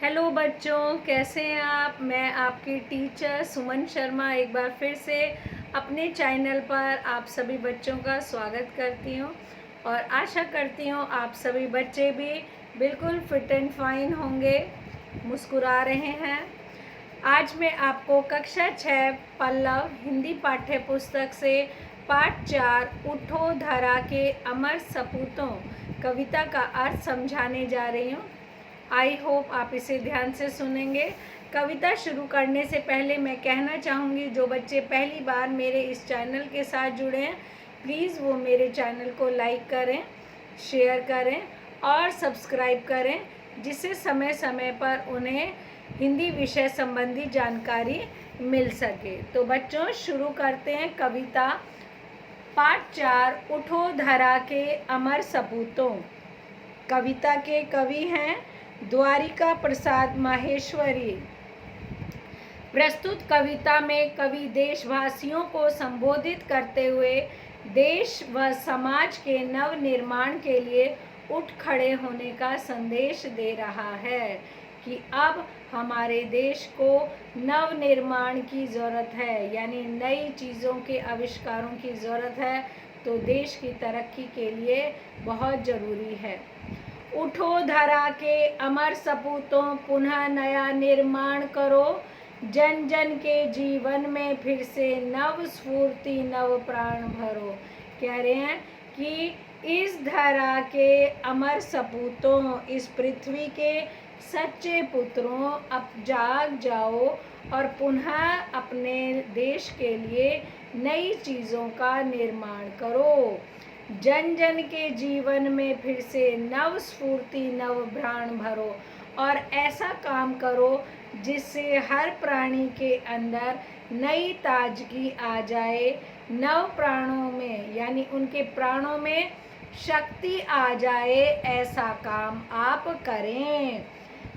Hello बच्चों, कैसे हैं आप। मैं आपकी टीचर सुमन शर्मा एक बार फिर से अपने चैनल पर आप सभी बच्चों का स्वागत करती हूं और आशा करती हूं आप सभी बच्चे भी बिल्कुल फिट एंड फाइन होंगे, मुस्कुरा रहे हैं। आज मैं आपको कक्षा 6 पल्लव हिंदी पाठ्य पुस्तक से पाठ 4 उठो धरा के अमर सपूतों कविता का अर्थ समझाने जा रही हूँ। आई होप आप इसे ध्यान से सुनेंगे। कविता शुरू करने से पहले मैं कहना चाहूँगी, जो बच्चे पहली बार मेरे इस चैनल के साथ जुड़े हैं, प्लीज़ वो मेरे चैनल को लाइक करें, शेयर करें और सब्सक्राइब करें, जिससे समय समय पर उन्हें हिंदी विषय संबंधी जानकारी मिल सके। तो बच्चों, शुरू करते हैं कविता। पाठ 4 उठो धरा के अमर सपूतों। कविता के कवि हैं द्वारिका प्रसाद माहेश्वरी। प्रस्तुत कविता में कवि देशवासियों को संबोधित करते हुए देश व समाज के नव निर्माण के लिए उठ खड़े होने का संदेश दे रहा है कि अब हमारे देश को नव निर्माण की ज़रूरत है, यानी नई चीज़ों के आविष्कारों की ज़रूरत है। तो देश की तरक्की के लिए बहुत ज़रूरी है। उठो धरा के अमर सपूतों, पुनः नया निर्माण करो। जन जन के जीवन में फिर से नव स्फूर्ति नव प्राण भरो। कह रहे हैं कि इस धरा के अमर सपूतों, इस पृथ्वी के सच्चे पुत्रों, अब जाग जाओ और पुनः अपने देश के लिए नई चीज़ों का निर्माण करो। जन जन के जीवन में फिर से नव स्फूर्ति नव प्राण भरो और ऐसा काम करो जिससे हर प्राणी के अंदर नई ताजगी आ जाए। नव प्राणों में, यानी उनके प्राणों में शक्ति आ जाए, ऐसा काम आप करें।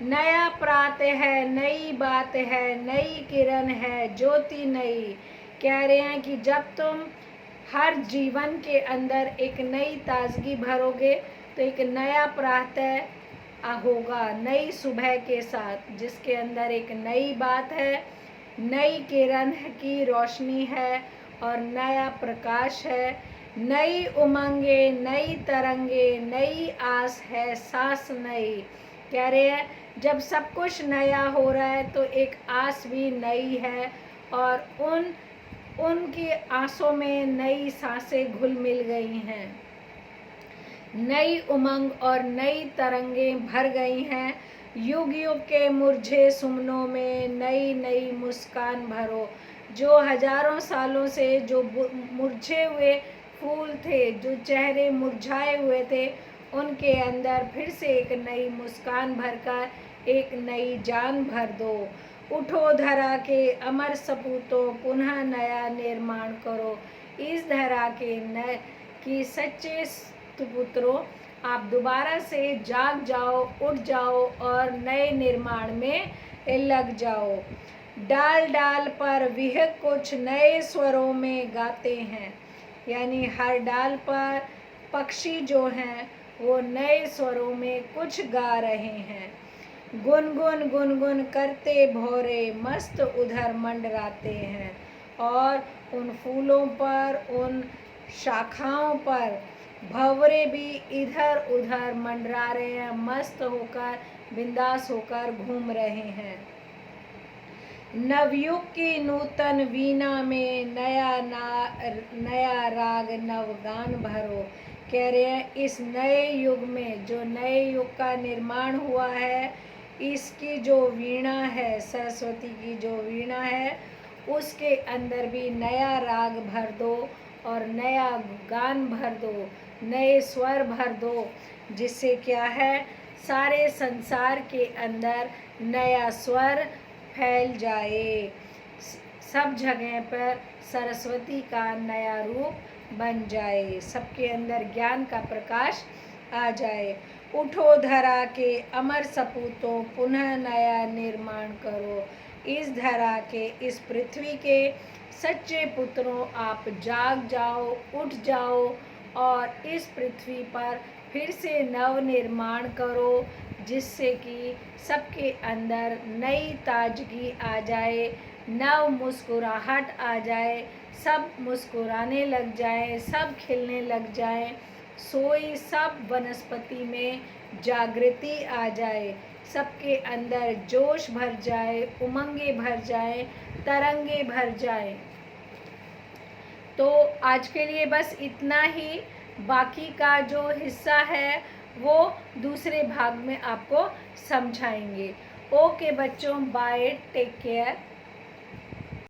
नया प्रातः है, नई बात है, नई किरण है, ज्योति नई। कह रहे हैं कि जब तुम हर जीवन के अंदर एक नई ताजगी भरोगे तो एक नया प्रातः होगा, नई सुबह के साथ, जिसके अंदर एक नई बात है, नई किरण की रोशनी है और नया प्रकाश है। नई उमंगे, नई तरंगे, नई आस है, सांस नई। कह रहे हैं जब सब कुछ नया हो रहा है तो एक आस भी नई है और उनकी आंसों में नई सांसें घुल मिल गई हैं, नई उमंग और नई तरंगें भर गई हैं। युग युग के मुरझे सुमनों में नई नई मुस्कान भरो। जो हजारों सालों से जो मुरझे हुए फूल थे, जो चेहरे मुरझाए हुए थे, उनके अंदर फिर से एक नई मुस्कान भरकर एक नई जान भर दो। उठो धरा के अमर सपूतों, पुनः नया निर्माण करो। इस धरा के की सच्चे पुत्रों, आप दोबारा से जाग जाओ, उठ जाओ और नए निर्माण में लग जाओ। डाल डाल पर विहग कुछ नए स्वरों में गाते हैं, यानी हर डाल पर पक्षी जो हैं वो नए स्वरों में कुछ गा रहे हैं। गुनगुन गुनगुन करते भौरे मस्त उधर मंडराते हैं और उन फूलों पर, उन शाखाओं पर भंवरे भी इधर उधर मंडरा रहे हैं, मस्त होकर, बिंदास होकर घूम रहे हैं। नवयुग की नूतन वीणा में नया राग नवगान भरो। कह रहे हैं इस नए युग में, जो नए युग का निर्माण हुआ है, इसकी जो वीणा है, सरस्वती की जो वीणा है, उसके अंदर भी नया राग भर दो और नया गान भर दो, नए स्वर भर दो, जिससे क्या है, सारे संसार के अंदर नया स्वर फैल जाए, सब जगह पर सरस्वती का नया रूप बन जाए, सबके अंदर ज्ञान का प्रकाश आ जाए। उठो धरा के अमर सपूतों, पुनः नया निर्माण करो। इस धरा के, इस पृथ्वी के सच्चे पुत्रों, आप जाग जाओ, उठ जाओ और इस पृथ्वी पर फिर से नव निर्माण करो। जिससे कि सबके अंदर नई ताजगी आ जाए, नव मुस्कुराहट आ जाए, सब मुस्कुराने लग जाए, सब खिलने लग जाए, सोई सब वनस्पति में जागृति आ जाए, सबके अंदर जोश भर जाए, उमंगे भर जाए, तरंगे भर जाए। तो आज के लिए बस इतना ही। बाकी का जो हिस्सा है वो दूसरे भाग में आपको समझाएंगे। ओके बच्चों, बाय, टेक केयर।